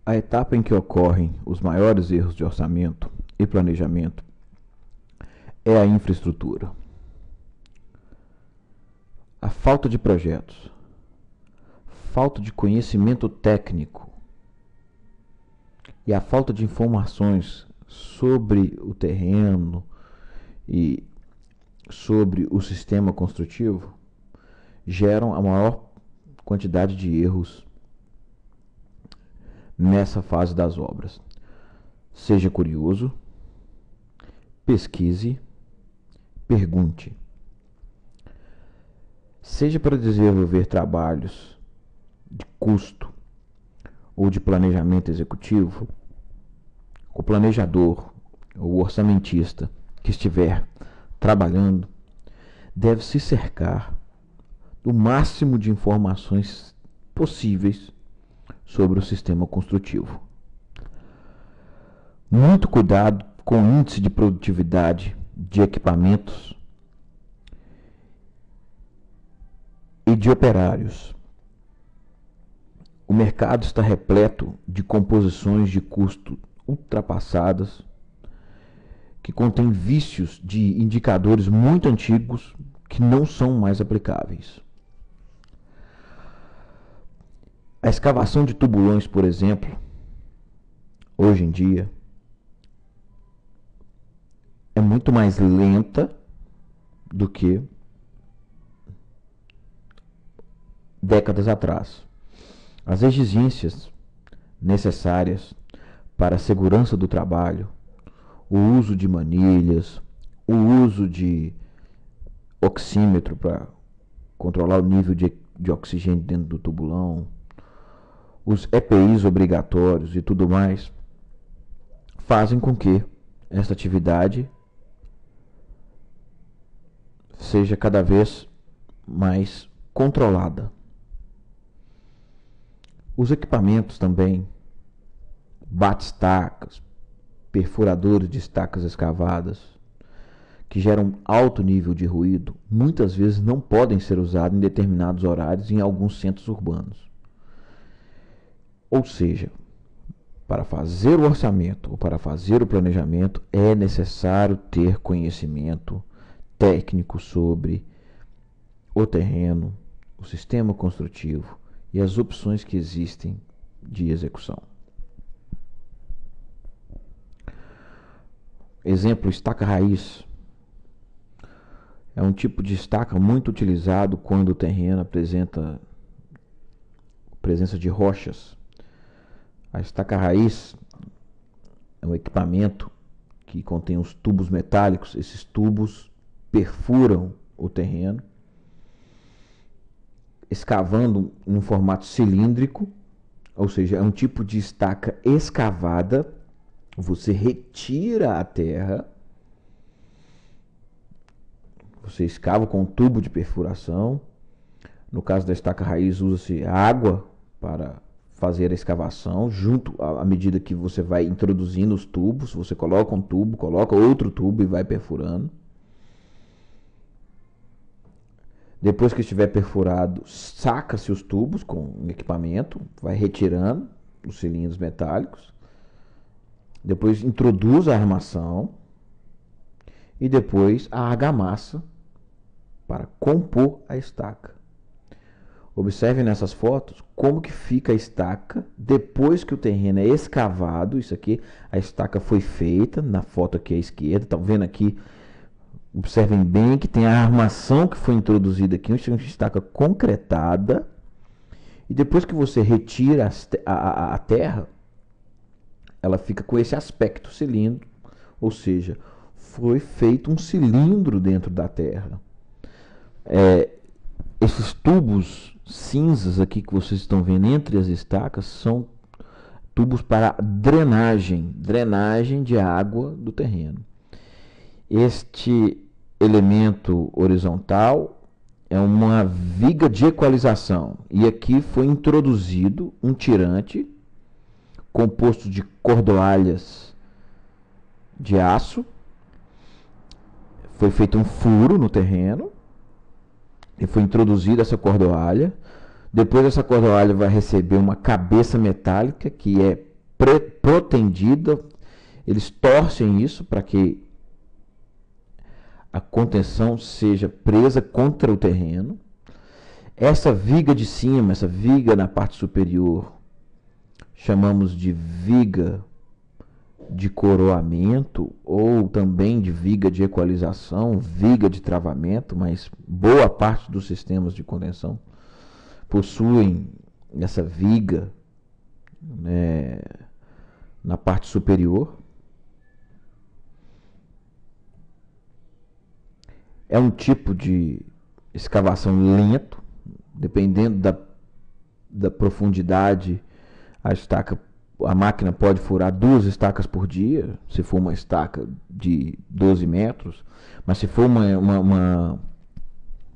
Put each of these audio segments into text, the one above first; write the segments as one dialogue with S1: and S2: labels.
S1: A etapa em que ocorrem os maiores erros de orçamento e planejamento é a infraestrutura. A falta de projetos, falta de conhecimento técnico e a falta de informações sobre o terreno e sobre o sistema construtivo geram a maior quantidade de erros nessa fase das obras. Seja curioso, pesquise, pergunte. Seja para desenvolver trabalhos de custo ou de planejamento executivo, o planejador ou o orçamentista que estiver trabalhando deve se cercar do máximo de informações possíveis sobre o sistema construtivo. Muito cuidado com o índice de produtividade de equipamentos e de operários. O mercado está repleto de composições de custo ultrapassadas que contêm vícios de indicadores muito antigos que não são mais aplicáveis. A escavação de tubulões, por exemplo, hoje em dia, é muito mais lenta do que décadas atrás. As exigências necessárias para a segurança do trabalho, o uso de manilhas, o uso de oxímetro para controlar o nível de oxigênio dentro do tubulão, os EPIs obrigatórios e tudo mais, fazem com que essa atividade seja cada vez mais controlada. Os equipamentos também, bate-estacas, perfuradores de estacas escavadas, que geram alto nível de ruído, muitas vezes não podem ser usados em determinados horários em alguns centros urbanos. Ou seja, para fazer o orçamento ou para fazer o planejamento é necessário ter conhecimento técnico sobre o terreno, o sistema construtivo e as opções que existem de execução. Exemplo, estaca raiz. É um tipo de estaca muito utilizado quando o terreno apresenta presença de rochas. A estaca raiz é um equipamento que contém os tubos metálicos. Esses tubos perfuram o terreno, escavando em um formato cilíndrico, ou seja, é um tipo de estaca escavada. Você retira a terra, você escava com um tubo de perfuração. No caso da estaca raiz, usa-se água para fazer a escavação, junto à medida que você vai introduzindo os tubos. Você coloca um tubo, coloca outro tubo e vai perfurando. Depois que estiver perfurado, saca-se os tubos com um equipamento, vai retirando os cilindros metálicos. Depois introduz a armação e depois a argamassa para compor a estaca. Observe nessas fotos como que fica a estaca depois que o terreno é escavado. Isso aqui, a estaca foi feita, na foto aqui à esquerda. Estão vendo aqui, observem bem que tem a armação que foi introduzida aqui, uma estaca concretada. E depois que você retira a terra, ela fica com esse aspecto cilindro, ou seja, foi feito um cilindro dentro da terra. Esses tubos cinzas aqui que vocês estão vendo entre as estacas são tubos para drenagem de água do terreno. Este elemento horizontal é uma viga de equalização, e aqui foi introduzido um tirante composto de cordoalhas de aço. Foi feito um furo no terreno e foi introduzida essa cordoalha. Depois essa cordoalha vai receber uma cabeça metálica que é protendida. Eles torcem isso para que a contenção seja presa contra o terreno. Essa viga de cima, essa viga na parte superior, chamamos de viga de coroamento ou também de viga de equalização, viga de travamento, mas boa parte dos sistemas de contenção possuem essa viga, né, na parte superior. É um tipo de escavação lento, dependendo da profundidade, a máquina pode furar 2 estacas por dia, se for uma estaca de 12 metros, mas se for uma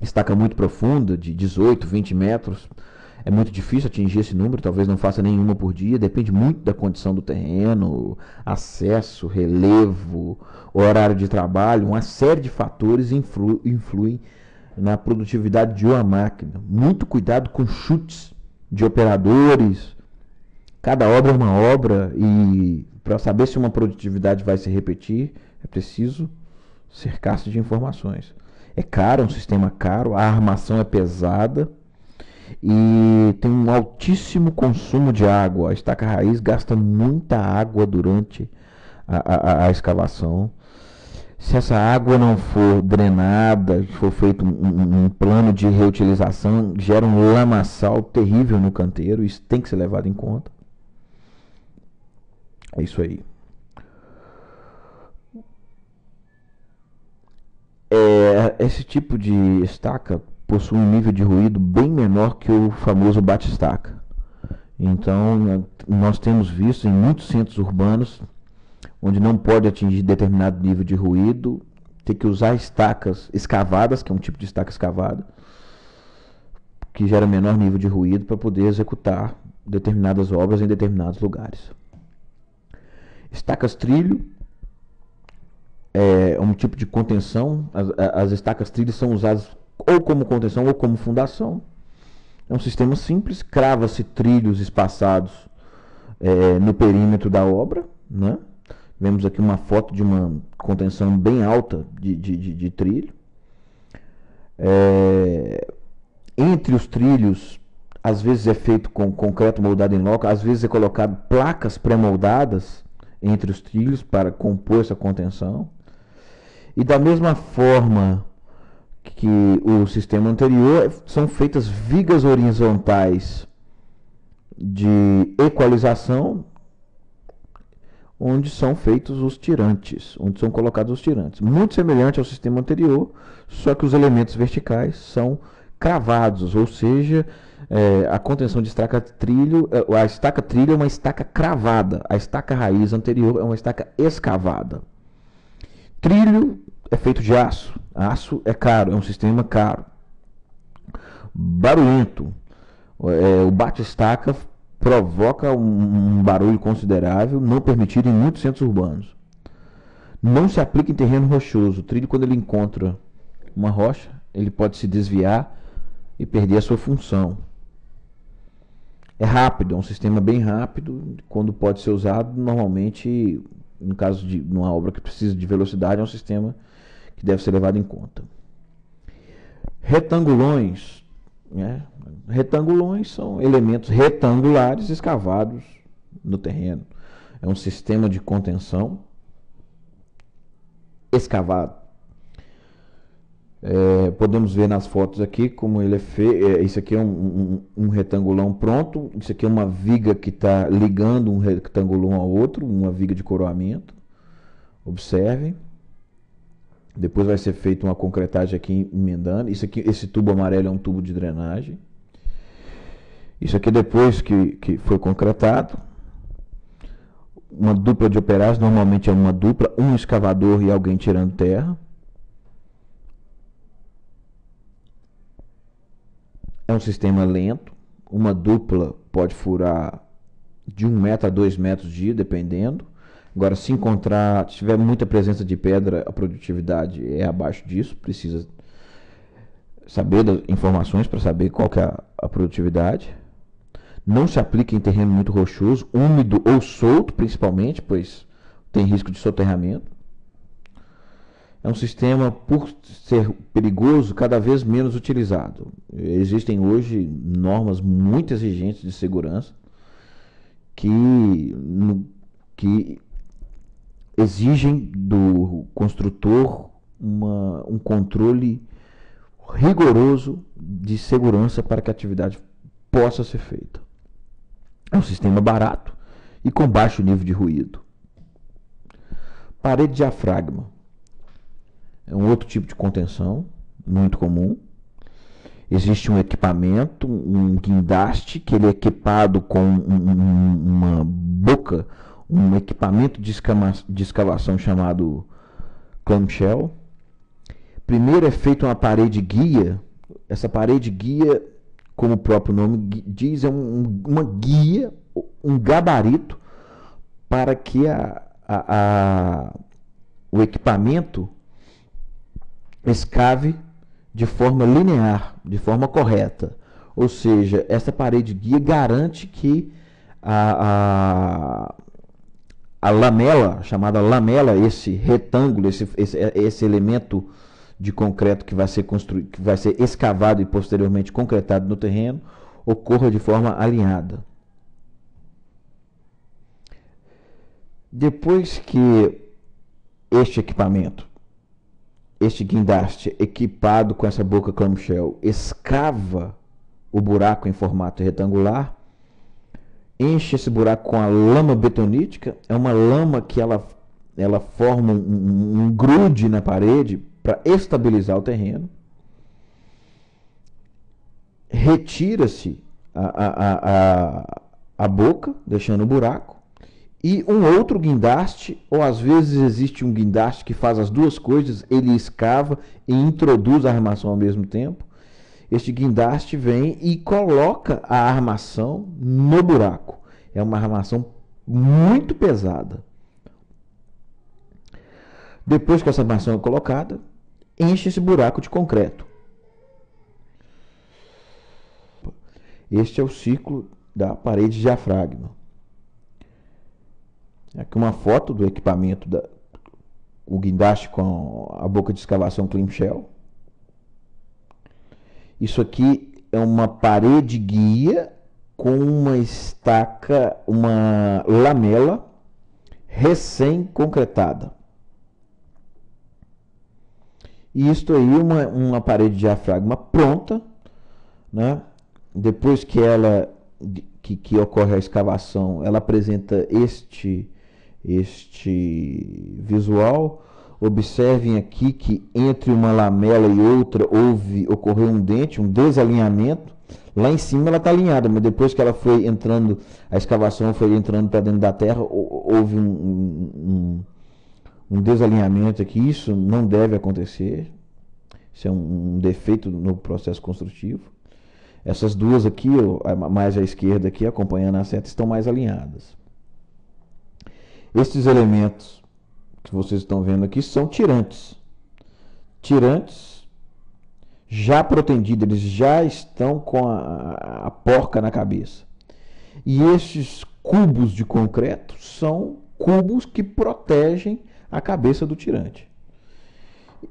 S1: estaca muito profunda, de 18, 20 metros, é muito difícil atingir esse número, talvez não faça nenhuma por dia, depende muito da condição do terreno, acesso, relevo, horário de trabalho, uma série de fatores influem na produtividade de uma máquina. Muito cuidado com chutes de operadores. Cada obra é uma obra e para saber se uma produtividade vai se repetir, é preciso cercar-se de informações. É caro, é um sistema caro, a armação é pesada e tem um altíssimo consumo de água. A estaca raiz gasta muita água durante a escavação. Se essa água não for drenada, for feito um plano de reutilização, gera um lamaçal terrível no canteiro. Isso tem que ser levado em conta. É isso aí. Esse tipo de estaca possui um nível de ruído bem menor que o famoso bate-estaca. Então, nós temos visto em muitos centros urbanos, onde não pode atingir determinado nível de ruído, ter que usar estacas escavadas, que é um tipo de estaca escavada, que gera menor nível de ruído para poder executar determinadas obras em determinados lugares. Estacas trilho é um tipo de contenção. As estacas trilho são usadas ou como contenção ou como fundação. É um sistema simples, crava-se trilhos espaçados no perímetro da obra, né? Vemos aqui uma foto de uma contenção bem alta de trilho. Entre os trilhos, às vezes é feito com concreto moldado em loco, às vezes é colocado placas pré-moldadas entre os trilhos para compor essa contenção. E da mesma forma que o sistema anterior, são feitas vigas horizontais de equalização, onde são feitos os tirantes, onde são colocados os tirantes. Muito semelhante ao sistema anterior, só que os elementos verticais são cravados, ou seja, a contenção de estaca trilho, a estaca trilho é uma estaca cravada, a estaca raiz anterior é uma estaca escavada. Trilho é feito de aço. Aço é caro, é um sistema caro. Barulhento. O bate-estaca provoca um barulho considerável, não permitido em muitos centros urbanos. Não se aplica em terreno rochoso. O trilho, quando ele encontra uma rocha, ele pode se desviar e perder a sua função. É rápido, é um sistema bem rápido. Quando pode ser usado, normalmente, no caso de uma obra que precisa de velocidade, é um sistema que deve ser levado em conta. Retangulões, né? Retangulões são elementos retangulares escavados no terreno. É um sistema de contenção escavado. Podemos ver nas fotos aqui como ele é feito. Isso aqui é um retangulão pronto. Isso aqui é uma viga que está ligando um retangulão ao outro, uma viga de coroamento. Observem. Depois vai ser feita uma concretagem aqui emendando. Isso aqui, esse tubo amarelo é um tubo de drenagem. Isso aqui depois que foi concretado. Uma dupla de operários, normalmente é uma dupla, um escavador e alguém tirando terra. É um sistema lento. Uma dupla pode furar de 1 metro a 2 metros de dia, dependendo. Agora, se tiver muita presença de pedra, a produtividade é abaixo disso. Precisa saber das informações para saber qual que é a produtividade. Não se aplica em terreno muito rochoso, úmido ou solto, principalmente, pois tem risco de soterramento. É um sistema, por ser perigoso, cada vez menos utilizado. Existem hoje normas muito exigentes de segurança que exigem do construtor um controle rigoroso de segurança para que a atividade possa ser feita. É um sistema barato e com baixo nível de ruído. Parede de diafragma é um outro tipo de contenção muito comum. Existe um equipamento, um guindaste, que ele é equipado com uma boca, um equipamento de escavação chamado clamshell. Primeiro é feita uma parede guia. Essa parede guia, como o próprio nome diz, é uma guia, um gabarito para que o equipamento escave de forma linear, de forma correta. Ou seja, essa parede guia garante que a lamela, chamada lamela, esse retângulo, esse elemento de concreto que vai ser construído, que vai ser escavado e posteriormente concretado no terreno, ocorra de forma alinhada. Depois que este equipamento, este guindaste equipado com essa boca clamshell, escava o buraco em formato retangular, enche esse buraco com a lama betonítica. É uma lama que ela forma um grude na parede para estabilizar o terreno. Retira-se a boca, deixando o buraco. E um outro guindaste, ou às vezes existe um guindaste que faz as duas coisas, ele escava e introduz a armação ao mesmo tempo. Este guindaste vem e coloca a armação no buraco. É uma armação muito pesada. Depois que essa armação é colocada, enche esse buraco de concreto. Este é o ciclo da parede de diafragma. Aqui uma foto do equipamento, o guindaste com a boca de escavação clamshell. Isso aqui é uma parede guia com uma estaca, uma lamela recém-concretada. E isto aí é uma parede de diafragma pronta, né? Depois que que ocorre a escavação, ela apresenta este visual. Observem aqui que entre uma lamela e outra ocorreu um dente, um desalinhamento. Lá em cima ela está alinhada, mas depois que ela foi entrando, a escavação foi entrando para dentro da terra, houve um desalinhamento aqui. Isso não deve acontecer. Isso é um defeito no processo construtivo. Essas duas aqui, mais à esquerda aqui, acompanhando a seta, estão mais alinhadas. Estes elementos que vocês estão vendo aqui são tirantes. Tirantes já protendidos, eles já estão com a porca na cabeça. E estes cubos de concreto são cubos que protegem a cabeça do tirante.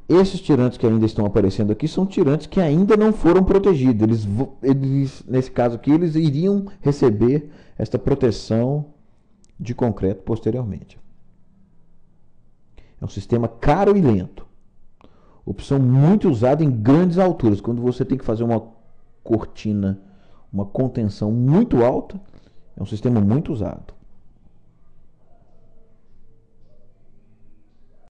S1: Esses tirantes que ainda estão aparecendo aqui são tirantes que ainda não foram protegidos. Eles, nesse caso aqui, eles iriam receber esta proteção de concreto posteriormente. É um sistema caro e lento. Opção muito usada em grandes alturas. Quando você tem que fazer uma cortina, uma contenção muito alta, é um sistema muito usado.